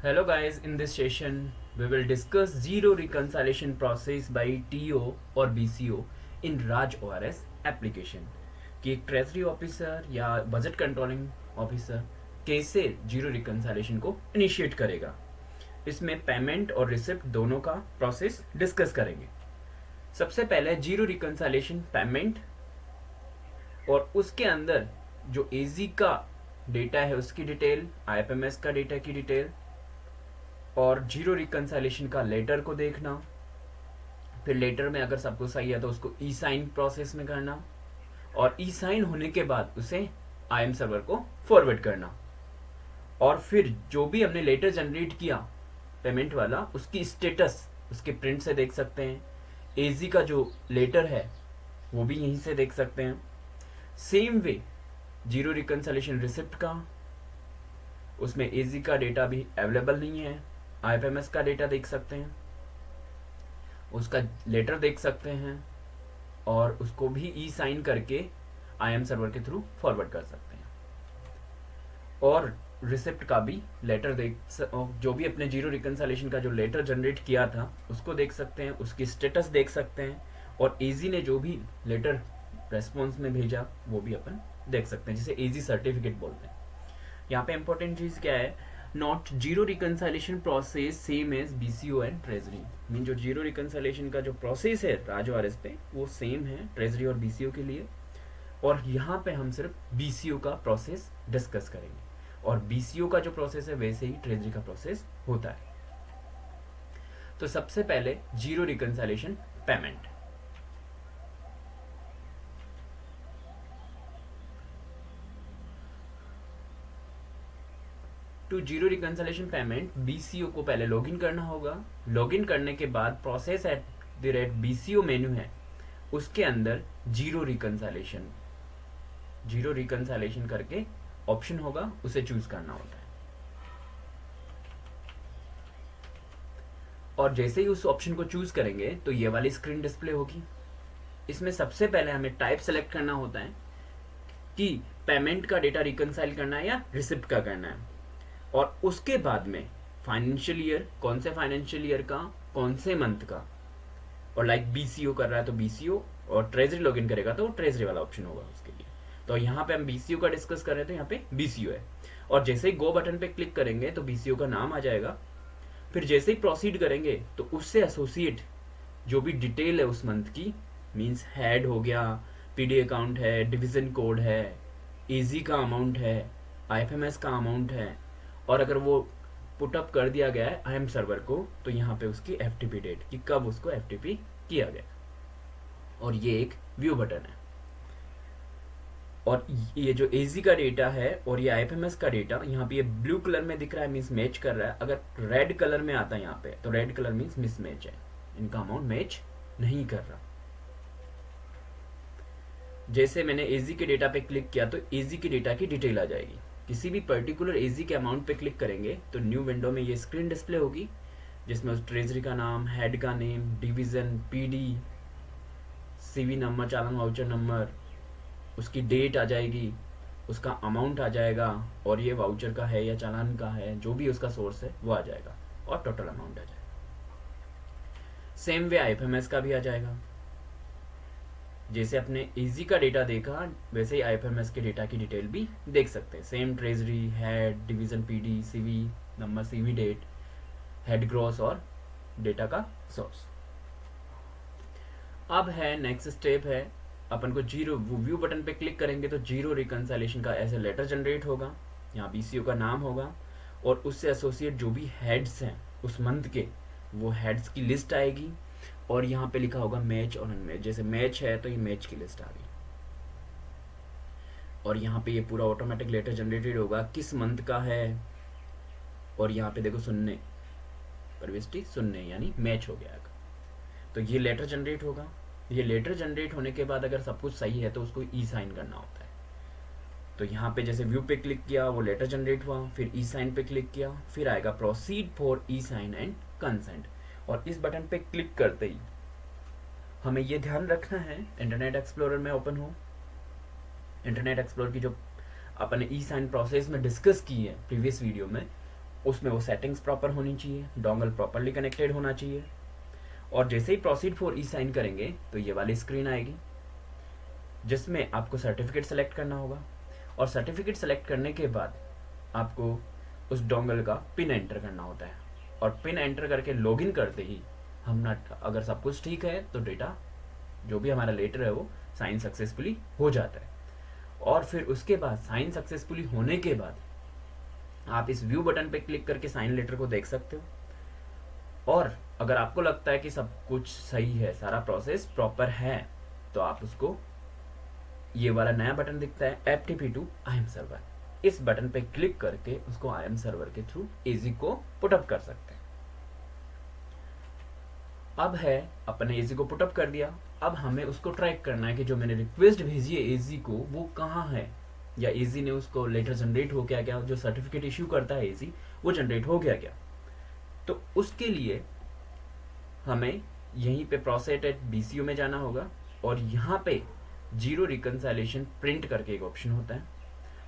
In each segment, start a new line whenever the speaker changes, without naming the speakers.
Hello guys, in this session we will discuss zero reconciliation process by TO और BCO in Raj ORS application कि एक treasury officer या budget controlling officer कैसे zero रिकंसाइलेशन को initiate करेगा। इसमें payment और रिसिप्ट दोनों का प्रोसेस डिस्कस करेंगे। सबसे पहले जीरो रिकंसाइलेशन पेमेंट और उसके अंदर जो एजी का डेटा है उसकी डिटेल, आईएफएमएस का डेटा की डिटेल और जीरो रिकंसाइलेशन का लेटर को देखना। फिर लेटर में अगर सब कुछ सही है तो उसको ई साइन प्रोसेस में करना और ई साइन होने के बाद उसे आईएम सर्वर को फॉरवर्ड करना। और फिर जो भी हमने लेटर जनरेट किया पेमेंट वाला, उसकी स्टेटस उसके प्रिंट से देख सकते हैं। एजी का जो लेटर है वो भी यहीं से देख सकते हैं। सेम वे जीरो रिकंसाइलेशन रिसिप्ट का, उसमें एजी का डेटा भी अवेलेबल नहीं है। आईएफएमएस का डेटा देख सकते हैं, उसका लेटर देख सकते हैं और उसको भी ई साइन करके आईएम सर्वर के थ्रू फॉरवर्ड कर सकते हैं। और रिसिप्ट का भी लेटर जो भी अपने जीरो रिकंसाइलेशन का जो लेटर जनरेट किया था उसको देख सकते हैं, उसकी स्टेटस देख सकते हैं और एजी ने जो भी लेटर रेस्पॉन्स में भेजा वो भी अपन देख सकते हैं, जिसे एजी सर्टिफिकेट बोलते हैं। यहाँ पे इंपॉर्टेंट चीज क्या है, not zero reconciliation process same as BCO and treasury. Mean जो जीरो रिकंसाइलेशन का जो प्रोसेस है राज ओआरएस पे वो सेम है ट्रेजरी और बीसीओ के लिए। और यहाँ पे हम सिर्फ बीसीओ का प्रोसेस डिस्कस करेंगे और बीसीओ का जो प्रोसेस है वैसे ही ट्रेजरी का प्रोसेस होता है। तो सबसे पहले zero reconciliation payment. To zero reconciliation payment BCO को पहले लॉगिन करना होगा। लॉगिन करने के बाद process at the rate BCO menu है, उसके अंदर जीरो रिकंसिलेशन करके ऑप्शन होगा, उसे चूज करना होता है। और जैसे ही उस ऑप्शन को चूज करेंगे तो ये वाली स्क्रीन डिस्प्ले होगी। इसमें सबसे पहले हमें टाइप सेलेक्ट करना होता है कि पेमेंट का डेटा रिकंसाइल करना है या रिसिप्ट का करना है। और उसके बाद में फाइनेंशियल ईयर, कौन से फाइनेंशियल ईयर का, कौन से मंथ का। और लाइक बीसीओ कर रहा है तो बीसीओ, और ट्रेजरी लॉगिन करेगा तो ट्रेजरी वाला ऑप्शन होगा उसके लिए। तो यहाँ पे हम बीसीओ का डिस्कस कर रहे हैं तो यहाँ पे बीसीओ है। और जैसे ही गो बटन पे क्लिक करेंगे तो बीसीओ का नाम आ जाएगा। फिर जैसे ही प्रोसीड करेंगे तो उससे एसोसिएट जो भी डिटेल है उस मंथ की, मीन्स हेड हो गया, पीडी अकाउंट है, डिवीजन कोड है, एजी का अमाउंट है, आईएफएमएस का अमाउंट है, और अगर वो पुटअप कर दिया गया है आईएम सर्वर को तो यहाँ पे उसकी एफटीपी डेट कि कब उसको एफटीपी किया गया। और ये एक व्यू बटन है। और ये जो एजी का डेटा है और ये आईएफएमएस का डेटा यहाँ पे ये ब्लू कलर में दिख रहा है, मीन्स मैच कर रहा है। अगर रेड कलर में आता है यहाँ पे तो रेड कलर मीन्स मिसमैच है, इनका अमाउंट मैच नहीं कर रहा। जैसे मैंने एजी के डेटा पे क्लिक किया तो एजी के डेटा की डिटेल आ जाएगी। किसी भी पर्टिकुलर एजी के अमाउंट पे क्लिक करेंगे तो न्यू विंडो में ये स्क्रीन डिस्प्ले होगी, जिसमें उस ट्रेजरी का नाम, हेड का name, division, PD, CV number, challan voucher number, उसकी डेट आ जाएगी, उसका अमाउंट आ जाएगा और ये वाउचर का है या चालान का है, जो भी उसका सोर्स है वो आ जाएगा और टोटल अमाउंट आ जाएगा। सेम वे आईएफएमएस का भी आ जाएगा। जैसे अपने एजी का डेटा देखा वैसे ही आईएफएमएस के डेटा की डिटेल भी देख सकते हैं। Same treasury, head, division, PD, CV number, CV date, head gross और डेटा का सोर्स। अब है नेक्स्ट स्टेप है, अपन को जीरो व्यू बटन पे क्लिक करेंगे तो जीरो रिकंसाइलेशन का ऐसे लेटर जनरेट होगा, यहाँ बीसीओ का नाम होगा और उससे एसोसिएट जो भी हेड्स हैं उस मंथ के, वो हेड्स की लिस्ट आएगी और यहाँ पे लिखा होगा मैच और अनमैच। जैसे मैच है तो ये मैच की लिस्ट आ गई और यहाँ पे ये पूरा ऑटोमेटिक लेटर जनरेटेड होगा किस मंथ का है। और यहाँ पे देखो शून्य, प्रविष्टि शून्य, यानी मैच हो गया। तो ये लेटर जनरेट होगा। ये लेटर जनरेट होने के बाद अगर सब कुछ सही है तो उसको ई साइन करना होता है। तो यहाँ पे जैसे व्यू पे क्लिक किया वो लेटर जनरेट हुआ, फिर ई साइन पे क्लिक किया, फिर आएगा proceed for e sign and consent. और इस बटन पे क्लिक करते ही हमें ये ध्यान रखना है, इंटरनेट एक्सप्लोरर में ओपन हो, इंटरनेट एक्सप्लोरर की जो अपन ने ई साइन प्रोसेस में डिस्कस की है प्रीवियस वीडियो में, उसमें वो सेटिंग्स प्रॉपर होनी चाहिए, डोंगल प्रॉपरली कनेक्टेड होना चाहिए। और जैसे ही प्रोसीड फॉर ई साइन करेंगे तो ये वाली स्क्रीन आएगी जिसमें आपको सर्टिफिकेट सेलेक्ट करना होगा, और सर्टिफिकेट सेलेक्ट करने के बाद आपको उस डोंगल का पिन एंटर करना होता है, और पिन एंटर करके लॉगिन करते ही अगर सब कुछ ठीक है तो डेटा जो भी हमारा लेटर है वो साइन सक्सेसफुली हो जाता है। और फिर उसके बाद साइन सक्सेसफुली होने के बाद आप इस व्यू बटन पे क्लिक करके साइन लेटर को देख सकते हो, और अगर आपको लगता है कि सब कुछ सही है, सारा प्रोसेस प्रॉपर है, तो आप उसको ये वाला नया बटन दिखता है FTP टू IAM सर्वर, इस बटन पे क्लिक करके उसको IAM सर्वर के थ्रू एजी को पुटअप कर सकते हैं। अब है अपने एजी को पुटअप कर दिया, अब हमें उसको ट्रैक करना है कि जो मैंने रिक्वेस्ट भेजी है एजी को वो कहाँ है, या एजी ने उसको लेटर जनरेट हो गया क्या, जो सर्टिफिकेट इश्यू करता है एजी वो जनरेट हो गया क्या। तो उसके लिए हमें यहीं पे प्रोसेस एट BCO में जाना होगा, और यहाँ पे जीरो रिकंसाइलेशन प्रिंट करके एक ऑप्शन होता है,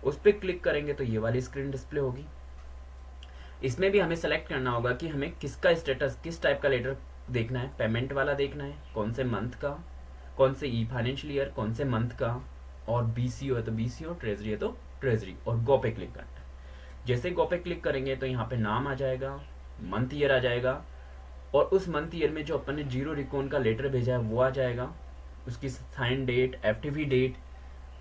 उस पर क्लिक करेंगे तो ये वाली स्क्रीन डिस्प्ले होगी। इसमें भी हमें सेलेक्ट करना होगा कि हमें किसका स्टेटस, किस टाइप का लेटर देखना है, पेमेंट वाला देखना है, कौन से मंथ का, कौन से ई फाइनेंशियल ईयर, कौन से मंथ का, और BCO है तो BCO, ट्रेजरी है तो ट्रेजरी, और गो पे क्लिक करना है। जैसे गो पे क्लिक करेंगे तो यहाँ पे नाम आ जाएगा, मंथ ईयर आ जाएगा, और उस मंथ ईयर में जो अपन ने जीरो रिकॉन का लेटर भेजा है वो आ जाएगा, उसकी साइन डेट, FTP डेट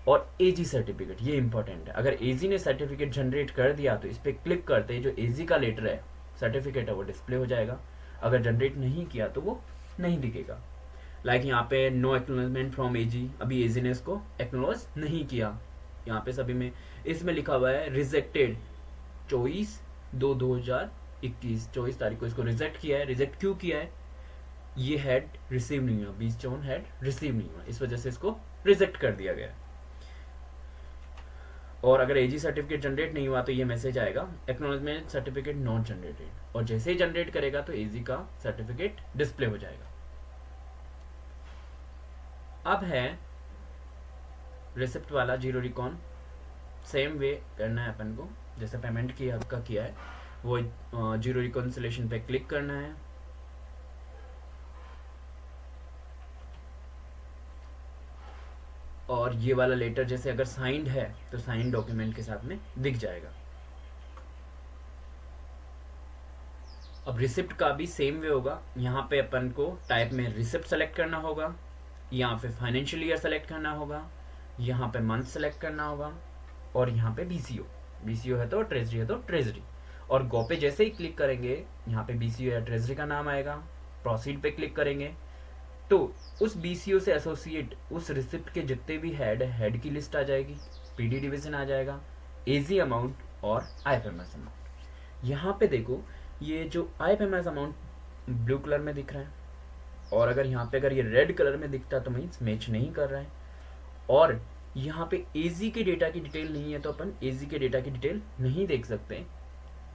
और एजी सर्टिफिकेट। ये इंपॉर्टेंट है, अगर एजी ने सर्टिफिकेट जनरेट कर दिया तो इस पर क्लिक करते ही जो एजी का लेटर है, सर्टिफिकेट है, वो डिस्प्ले हो जाएगा। अगर जनरेट नहीं किया तो वो नहीं दिखेगा। लाइक यहाँ पे नो एक्नॉलेजमेंट फ्रॉम एजी, अभी एजी ने इसको एक्नॉलेज नहीं किया, यहाँ पे सभी में इसमें लिखा हुआ है रिजेक्टेड 24/2/2021, 24 तारीख को इसको रिजेक्ट किया है। रिजेक्ट क्यों किया है, ये हेड रिसीव नहीं हुआ, 20 हेड रिसीव नहीं हुआ, इस वजह से इसको रिजेक्ट कर दिया गया। और अगर एजी सर्टिफिकेट जनरेट नहीं हुआ तो ये मैसेज आएगा एक्नॉलेजमेंट सर्टिफिकेट नॉट जनरेटेड, और जैसे ही जनरेट करेगा तो एजी का सर्टिफिकेट डिस्प्ले हो जाएगा। अब है रिसिप्ट वाला जीरो रिकॉन, सेम वे करना है अपन को जैसे पेमेंट किया है, वो जीरो रिकॉन्सिलेशन पे क्लिक करना है, और ये वाला लेटर जैसे अगर साइंड है तो साइंड डॉक्यूमेंट के साथ में दिख जाएगा। अब रिसिप्ट का भी सेम वे होगा, यहाँ पे अपन को टाइप में रिसिप्ट सेलेक्ट करना होगा, यहाँ पे फाइनेंशियल ईयर सेलेक्ट करना होगा, यहाँ पे मंथ सेलेक्ट करना होगा, और यहाँ पे BCO है तो ट्रेजरी, और गो पे जैसे ही क्लिक करेंगे यहाँ पे BCO या ट्रेजरी का नाम आएगा, प्रोसीड पे क्लिक करेंगे तो उस BCO से एसोसिएट उस रिसिप्ट के जितने भी हेड की लिस्ट आ जाएगी, PD डिवीजन आ जाएगा, एजी अमाउंट और IFMS अमाउंट। यहाँ पे देखो ये जो IFMS अमाउंट ब्लू कलर में दिख रहा है, और अगर यहाँ पे अगर ये रेड कलर में दिखता तो मीन्स मैच नहीं कर रहा है, और यहाँ पे एजी के डेटा की डिटेल नहीं है तो अपन एजी के डेटा की डिटेल नहीं देख सकते।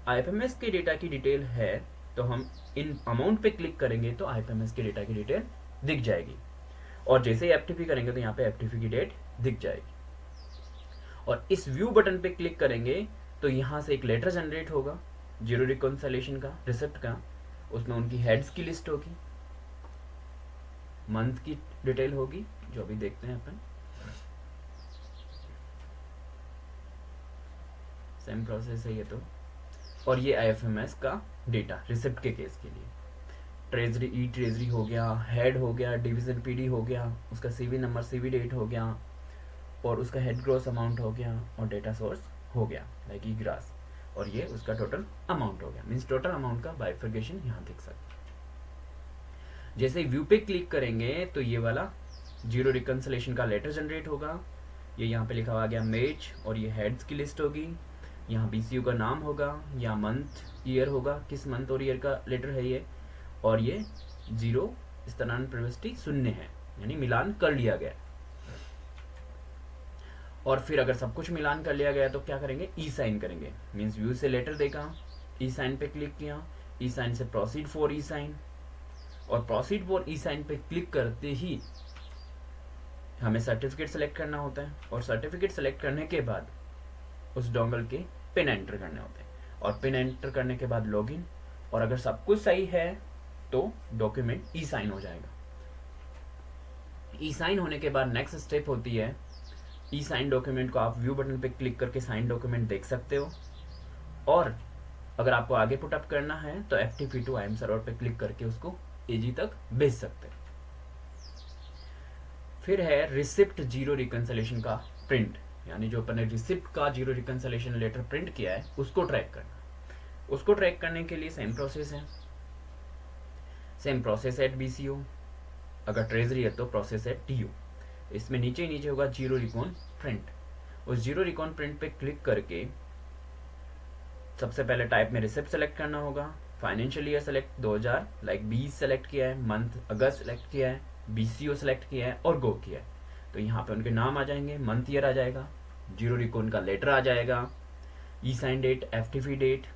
IFMS के डेटा की डिटेल है तो हम इन अमाउंट पे क्लिक करेंगे तो IFMS के डेटा की डिटेल दिख जाएगी, और जैसे ही FTP करेंगे तो यहाँ पे FTP की डेट दिख जाएगी। और इस व्यू बटन पे क्लिक करेंगे तो यहाँ से एक लेटर जनरेट होगा जीरो रिकॉन्सिलेशन का, रिसिप्ट का, उसमें उनकी हेड्स की लिस्ट होगी, मंथ की डिटेल होगी, जो भी देखते हैं अपन, सेम प्रोसेस है ये तो, और ये IFMS का डेटा रिसिप्ट के केस के लिए, ट्रेजरी हो गया, हेड हो गया, डिवीजन PD हो गया, उसका CV नंबर, CV डेट हो गया, और उसका हेड ग्रॉस अमाउंट हो गया, और डेटा सोर्स हो गया लाइक ई ग्रास, और ये उसका टोटल अमाउंट हो गया। मीन्स टोटल अमाउंट का बाइफर्केशन यहाँ दिख सकता है। जैसे व्यू पे क्लिक करेंगे तो ये वाला जीरो रिकंसिलेशन का लेटर जनरेट होगा, ये यहाँ पे लिखा हुआ गया मैच, और ये हेड्स की लिस्ट होगी, यहाँ BCO का नाम होगा, या मंथ ईयर होगा, किस मंथ और ईयर का लेटर है ये, और ये जीरो स्थानांतरण प्रविष्टि शून्य है, यानी मिलान कर लिया गया। और फिर अगर सब कुछ मिलान कर लिया गया तो क्या करेंगे, ई साइन करेंगे। मीन्स व्यू से लेटर देखा, ई साइन पे क्लिक किया, ई साइन से प्रोसीड फॉर ई साइन, और प्रोसीड फॉर ई साइन पे क्लिक करते ही हमें सर्टिफिकेट सेलेक्ट करना होता है, और सर्टिफिकेट सेलेक्ट करने के बाद उस डोंगल के पिन एंटर करने होते हैं। और पिन एंटर करने के बाद लॉगिन, और अगर सब कुछ सही है तो डॉक्यूमेंट ई साइन हो जाएगा। ई साइन होने के बाद नेक्स्ट स्टेप होती है, ई साइन डॉक्यूमेंट को आप व्यू बटन पे क्लिक करके साइन डॉक्यूमेंट देख सकते हो, और अगर आपको आगे पुटअप करना है तो FTP to IAM सर्वर पे क्लिक करके उसको AG तक भेज सकते हैं। फिर है रिसिप्ट जीरो रिकंसिलेशन का प्रिंट, यानी जो अपन ने रिसिप्ट का जीरो रिकंसिलेशन लेटर प्रिंट किया है उसको ट्रैक करना। उसको ट्रैक करने के लिए सेम प्रोसेस है, सेम प्रोसेस एट BCO, अगर ट्रेजरी है तो प्रोसेस एट TO। इसमें नीचे ही नीचे होगा जीरो रिकॉन प्रिंट। उस जीरो रिकॉन प्रिंट पे क्लिक करके सबसे पहले टाइप में रिसिप्ट सेलेक्ट करना होगा, financial year select 2000 like 20 select किया है, मंथ अगस्त सेलेक्ट किया है, BCO सेलेक्ट किया है और गो किया है। तो यहाँ पे उनके नाम आ जाएंगे, मंथ ईयर आ जाएगा, जीरो रिकॉन का लेटर आ जाएगा, ई साइन डेट, FTP डेट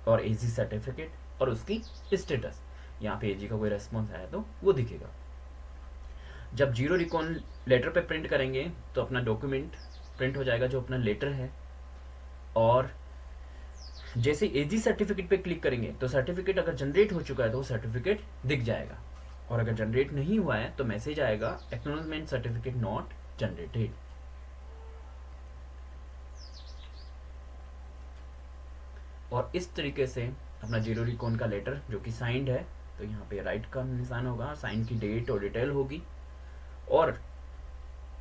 और AG सर्टिफिकेट और उसकी स्टेटस। यहाँ पे AG का कोई रेस्पॉन्स आया तो वो दिखेगा। जब जीरो रिकॉन लेटर पे प्रिंट करेंगे तो अपना डॉक्यूमेंट प्रिंट हो जाएगा जो अपना लेटर है, और जैसे AG सर्टिफिकेट पे क्लिक करेंगे तो सर्टिफिकेट अगर जनरेट हो चुका है तो वो सर्टिफिकेट दिख जाएगा, और अगर जनरेट नहीं हुआ है तो मैसेज आएगा एक्नॉलेजमेंट सर्टिफिकेट नॉट जनरेटेड। और इस तरीके से अपना जीरो रिकॉन का लेटर जो कि साइंड है, तो यहाँ पे राइट का निशान होगा, साइन की डेट और डिटेल होगी, और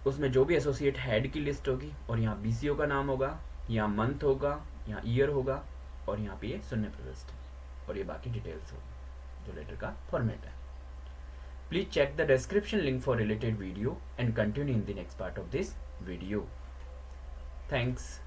उसमें जो भी एसोसिएट हेड की लिस्ट होगी, और यहाँ BCO का नाम होगा, यहाँ मंथ होगा, यहाँ ईयर होगा, और यहाँ पे ये शून्य प्रविष्ट है, और ये बाकी डिटेल्स होगी जो लेटर का फॉर्मेट है। Please check the description link for related video and continue in the next part of this video. Thanks.